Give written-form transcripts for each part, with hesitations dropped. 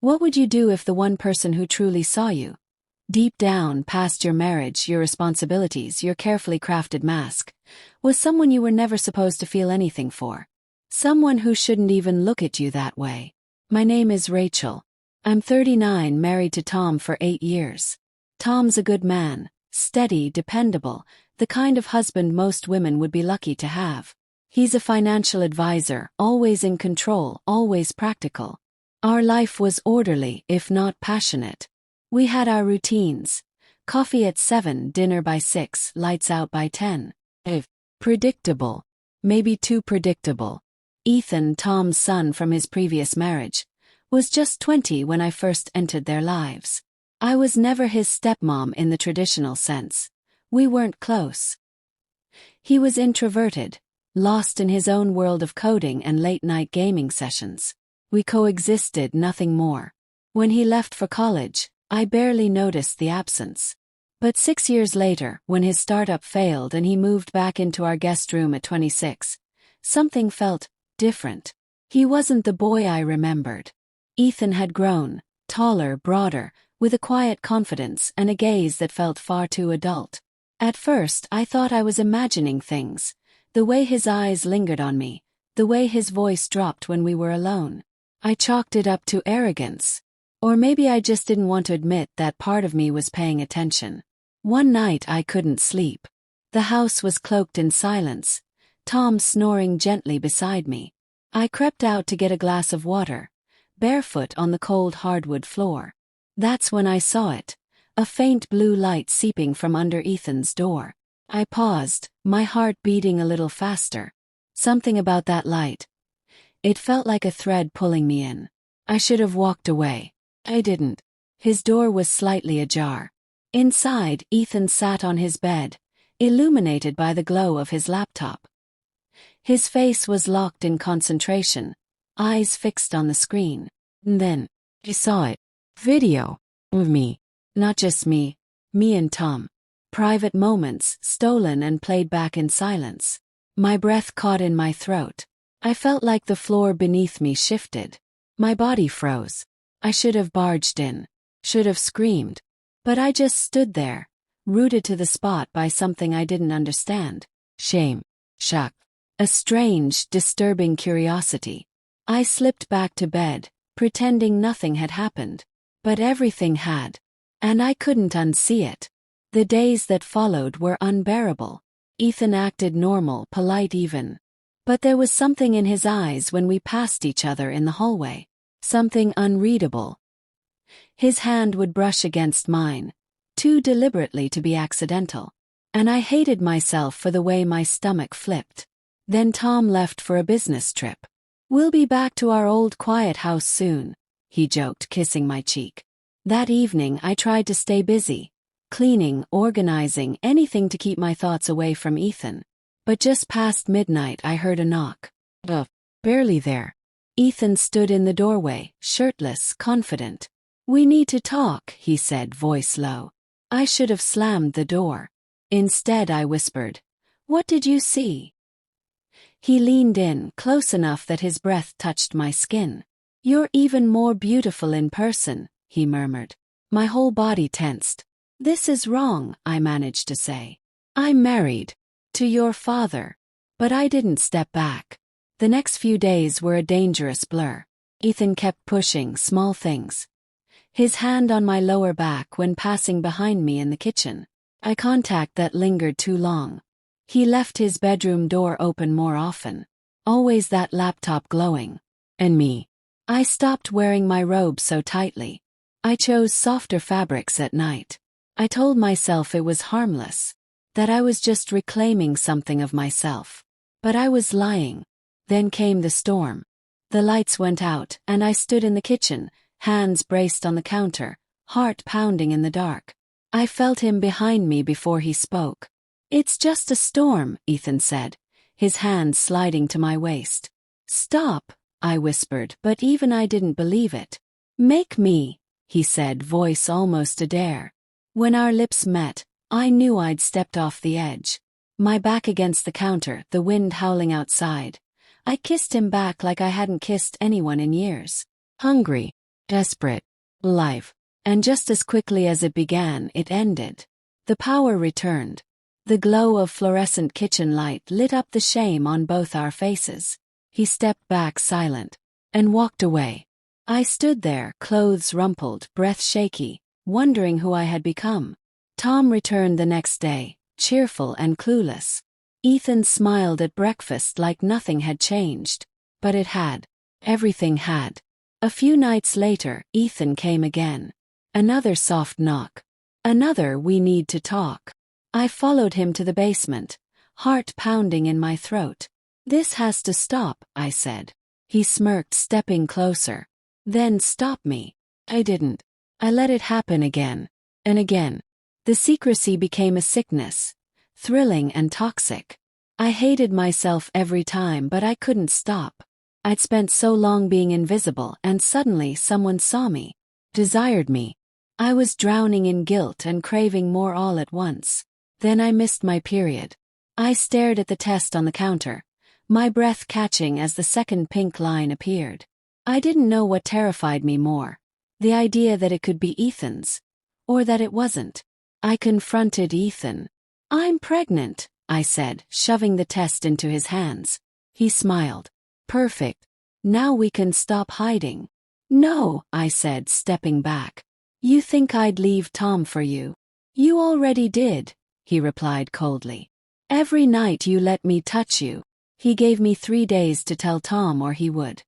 What would you do if the one person who truly saw you, deep down, past your marriage, your responsibilities, your carefully crafted mask, was someone you were never supposed to feel anything for? Someone who shouldn't even look at you that way. My name is Rachel. I'm 39, married to Tom for 8 years. Tom's a good man, steady, dependable, the kind of husband most women would be lucky to have. He's a financial advisor, always in control, always practical. Our life was orderly, if not passionate. We had our routines. Coffee at 7, dinner by 6, lights out by 10. Predictable. Maybe too predictable. Ethan, Tom's son from his previous marriage, was just 20 when I first entered their lives. I was never his stepmom in the traditional sense. We weren't close. He was introverted, lost in his own world of coding and late-night gaming sessions. We coexisted, nothing more. When he left for college, I barely noticed the absence. But 6 years later, when his startup failed and he moved back into our guest room at 26, something felt different. He wasn't the boy I remembered. Ethan had grown, taller, broader, with a quiet confidence and a gaze that felt far too adult. At first, I thought I was imagining things, the way his eyes lingered on me, the way his voice dropped when we were alone. I chalked it up to arrogance. Or maybe I just didn't want to admit that part of me was paying attention. One night I couldn't sleep. The house was cloaked in silence, Tom snoring gently beside me. I crept out to get a glass of water, barefoot on the cold hardwood floor. That's when I saw it, a faint blue light seeping from under Ethan's door. I paused, my heart beating a little faster. Something about that light. It felt like a thread pulling me in. I should have walked away. I didn't. His door was slightly ajar. Inside, Ethan sat on his bed, illuminated by the glow of his laptop. His face was locked in concentration, eyes fixed on the screen. And then, I saw it. Video. Of me. Not just me and Tom. Private moments, stolen and played back in silence. My breath caught in my throat. I felt like the floor beneath me shifted. My body froze. I should have barged in. Should have screamed. But I just stood there, rooted to the spot by something I didn't understand. Shame. Shock. A strange, disturbing curiosity. I slipped back to bed, pretending nothing had happened. But everything had. And I couldn't unsee it. The days that followed were unbearable. Ethan acted normal, polite even. But there was something in his eyes when we passed each other in the hallway. Something unreadable. His hand would brush against mine, too deliberately to be accidental. And I hated myself for the way my stomach flipped. Then Tom left for a business trip. "We'll be back to our old quiet house soon," he joked, kissing my cheek. That evening I tried to stay busy, cleaning, organizing, anything to keep my thoughts away from Ethan. But just past midnight I heard a knock. Barely there. Ethan stood in the doorway, shirtless, confident. "We need to talk," he said, voice low. I should have slammed the door. Instead I whispered, "What did you see?" He leaned in, close enough that his breath touched my skin. "You're even more beautiful in person," he murmured. My whole body tensed. "This is wrong," I managed to say. "I'm married. To your father." But I didn't step back. The next few days were a dangerous blur. Ethan kept pushing small things. His hand on my lower back when passing behind me in the kitchen. Eye contact that lingered too long. He left his bedroom door open more often. Always that laptop glowing. And me. I stopped wearing my robe so tightly. I chose softer fabrics at night. I told myself it was harmless. That I was just reclaiming something of myself. But I was lying. Then came the storm. The lights went out, and I stood in the kitchen, hands braced on the counter, heart pounding in the dark. I felt him behind me before he spoke. "It's just a storm," Ethan said, his hand sliding to my waist. "Stop," I whispered, but even I didn't believe it. "Make me," he said, voice almost a dare. When our lips met, I knew I'd stepped off the edge. My back against the counter, the wind howling outside. I kissed him back like I hadn't kissed anyone in years. Hungry. desperate, life. And just as quickly as it began, it ended. The power returned. The glow of fluorescent kitchen light lit up the shame on both our faces. He stepped back silent and walked away. I stood there, clothes rumpled, breath shaky, wondering who I had become. Tom returned the next day, cheerful and clueless. Ethan smiled at breakfast like nothing had changed. But it had. Everything had. A few nights later, Ethan came again. Another soft knock. Another "we need to talk." I followed him to the basement, heart pounding in my throat. "This has to stop," I said. He smirked, stepping closer. "Then stop me." I didn't. I let it happen again. And again. The secrecy became a sickness. Thrilling and toxic. I hated myself every time, but I couldn't stop. I'd spent so long being invisible, and suddenly someone saw me. Desired me. I was drowning in guilt and craving more all at once. Then I missed my period. I stared at the test on the counter, my breath catching as the second pink line appeared. I didn't know what terrified me more. The idea that it could be Ethan's. Or that it wasn't. I confronted Ethan. "I'm pregnant," I said, shoving the test into his hands. He smiled. "Perfect. Now we can stop hiding." "No," I said, stepping back. "You think I'd leave Tom for you?" "You already did," he replied coldly. "Every night you let me touch you." He gave me 3 days to tell Tom or he would.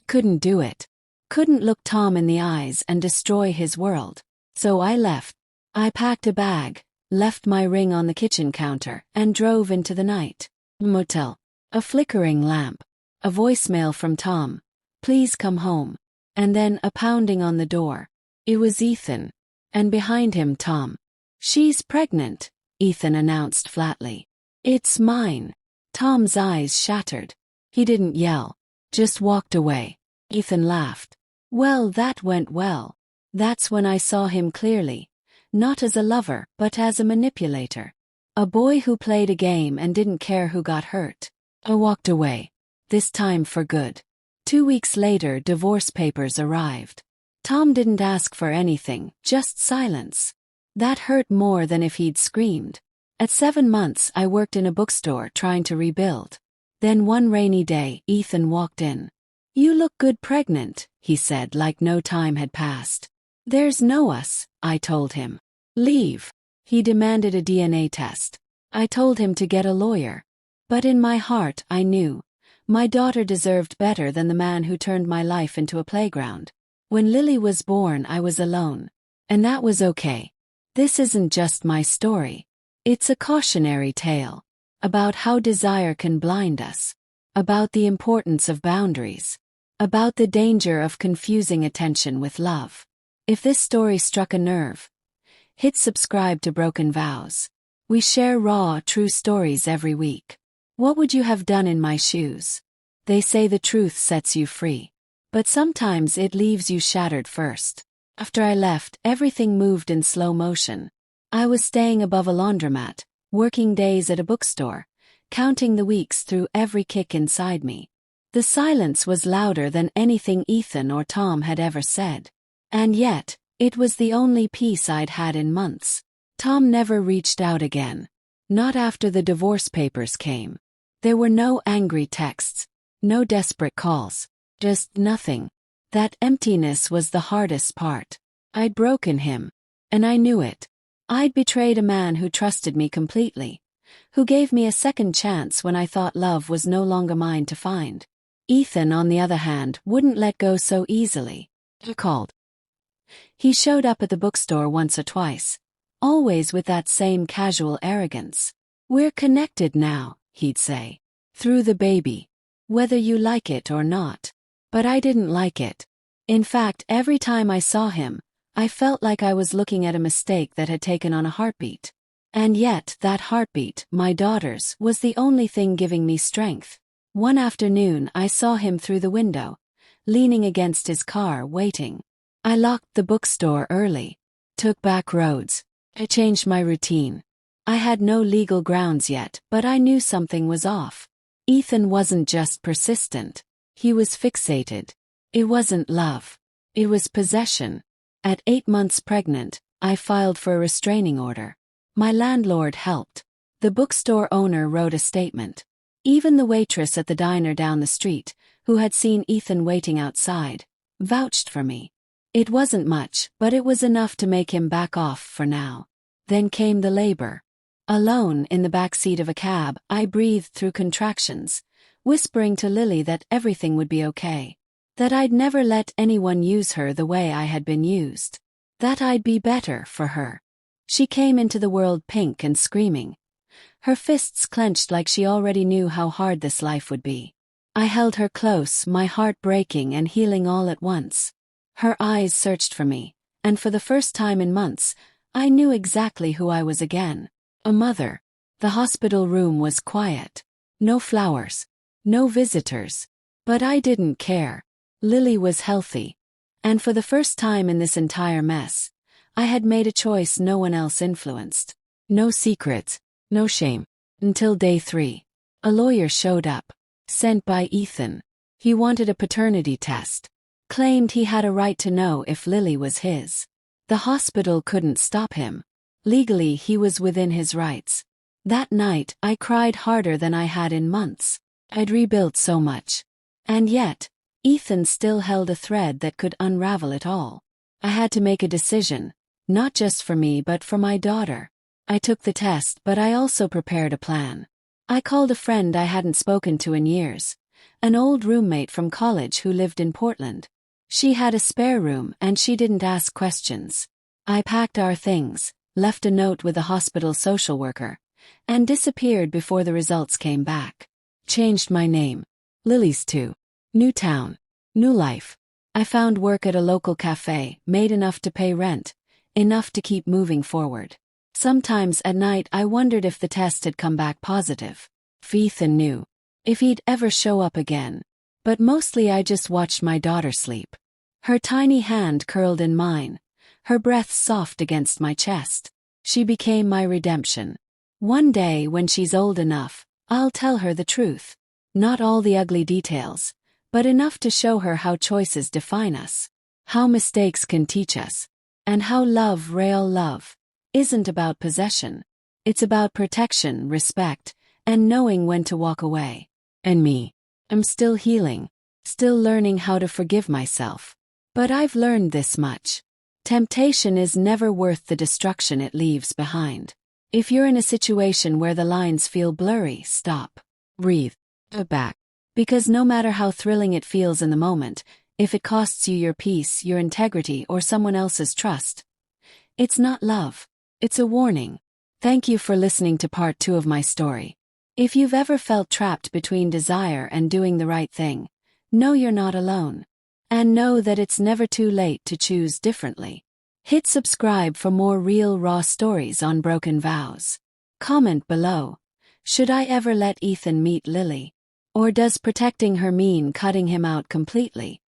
Couldn't do it. Couldn't look Tom in the eyes and destroy his world. So I left. I packed a bag, left my ring on the kitchen counter, and drove into the night. Motel. A flickering lamp. A voicemail from Tom. "Please come home." And then a pounding on the door. It was Ethan. And behind him Tom. "She's pregnant," Ethan announced flatly. "It's mine." Tom's eyes shattered. He didn't yell. Just walked away. Ethan laughed. "Well, that went well." That's when I saw him clearly. Not as a lover, but as a manipulator. A boy who played a game and didn't care who got hurt. I walked away. This time for good. 2 weeks later, divorce papers arrived. Tom didn't ask for anything, just silence. That hurt more than if he'd screamed. At 7 months, I worked in a bookstore trying to rebuild. Then one rainy day, Ethan walked in. "You look good pregnant," he said, like no time had passed. "There's no us," I told him. "Leave." He demanded a DNA test. I told him to get a lawyer. But in my heart, I knew. My daughter deserved better than the man who turned my life into a playground. When Lily was born, I was alone. And that was okay. This isn't just my story. It's a cautionary tale. About how desire can blind us. About the importance of boundaries. About the danger of confusing attention with love. If this story struck a nerve, hit subscribe to Broken Vows. We share raw, true stories every week. What would you have done in my shoes? They say the truth sets you free. But sometimes it leaves you shattered first. After I left, everything moved in slow motion. I was staying above a laundromat, working days at a bookstore, counting the weeks through every kick inside me. The silence was louder than anything Ethan or Tom had ever said. And yet, it was the only peace I'd had in months. Tom never reached out again. Not after the divorce papers came. There were no angry texts, no desperate calls, just nothing. That emptiness was the hardest part. I'd broken him, and I knew it. I'd betrayed a man who trusted me completely, who gave me a second chance when I thought love was no longer mine to find. Ethan, on the other hand, wouldn't let go so easily. He called. He showed up at the bookstore once or twice, always with that same casual arrogance. "We're connected now," he'd say. "Through the baby. Whether you like it or not." But I didn't like it. In fact, every time I saw him, I felt like I was looking at a mistake that had taken on a heartbeat. And yet, that heartbeat, my daughter's, was the only thing giving me strength. One afternoon, I saw him through the window, leaning against his car, waiting. I locked the bookstore early, took back roads. I changed my routine. I had no legal grounds yet, but I knew something was off. Ethan wasn't just persistent. He was fixated. It wasn't love. It was possession. At 8 months pregnant, I filed for a restraining order. My landlord helped. The bookstore owner wrote a statement. Even the waitress at the diner down the street, who had seen Ethan waiting outside, vouched for me. It wasn't much, but it was enough to make him back off for now. Then came the labor. Alone in the back seat of a cab, I breathed through contractions, whispering to Lily that everything would be okay. That I'd never let anyone use her the way I had been used. That I'd be better for her. She came into the world pink and screaming. Her fists clenched like she already knew how hard this life would be. I held her close, my heart breaking and healing all at once. Her eyes searched for me, and for the first time in months, I knew exactly who I was again. A mother. The hospital room was quiet. No flowers. No visitors. But I didn't care. Lily was healthy. And for the first time in this entire mess, I had made a choice no one else influenced. No secrets. No shame. Until day 3. A lawyer showed up. Sent by Ethan. He wanted a paternity test. Claimed he had a right to know if Lily was his. The hospital couldn't stop him. Legally, he was within his rights. That night, I cried harder than I had in months. I'd rebuilt so much. And yet, Ethan still held a thread that could unravel it all. I had to make a decision, not just for me but for my daughter. I took the test, but I also prepared a plan. I called a friend I hadn't spoken to in years, an old roommate from college who lived in Portland. She had a spare room and she didn't ask questions. I packed our things, left a note with a hospital social worker, and disappeared before the results came back. Changed my name. Lily's too. New town. New life. I found work at a local cafe, made enough to pay rent, enough to keep moving forward. Sometimes at night I wondered if the test had come back positive. If Ethan knew. If he'd ever show up again. But mostly I just watched my daughter sleep. Her tiny hand curled in mine, her breath soft against my chest. She became my redemption. One day when she's old enough, I'll tell her the truth. Not all the ugly details, but enough to show her how choices define us. How mistakes can teach us. And how love, real love, isn't about possession. It's about protection, respect, and knowing when to walk away. And me. I'm still healing. Still learning how to forgive myself. But I've learned this much. Temptation is never worth the destruction it leaves behind. If you're in a situation where the lines feel blurry, stop. Breathe. Go back. Because no matter how thrilling it feels in the moment, if it costs you your peace, your integrity, or someone else's trust, it's not love. It's a warning. Thank you for listening to part 2 of my story. If you've ever felt trapped between desire and doing the right thing, know you're not alone. And know that it's never too late to choose differently. Hit subscribe for more real, raw stories on broken vows. Comment below. Should I ever let Ethan meet Lily? Or does protecting her mean cutting him out completely?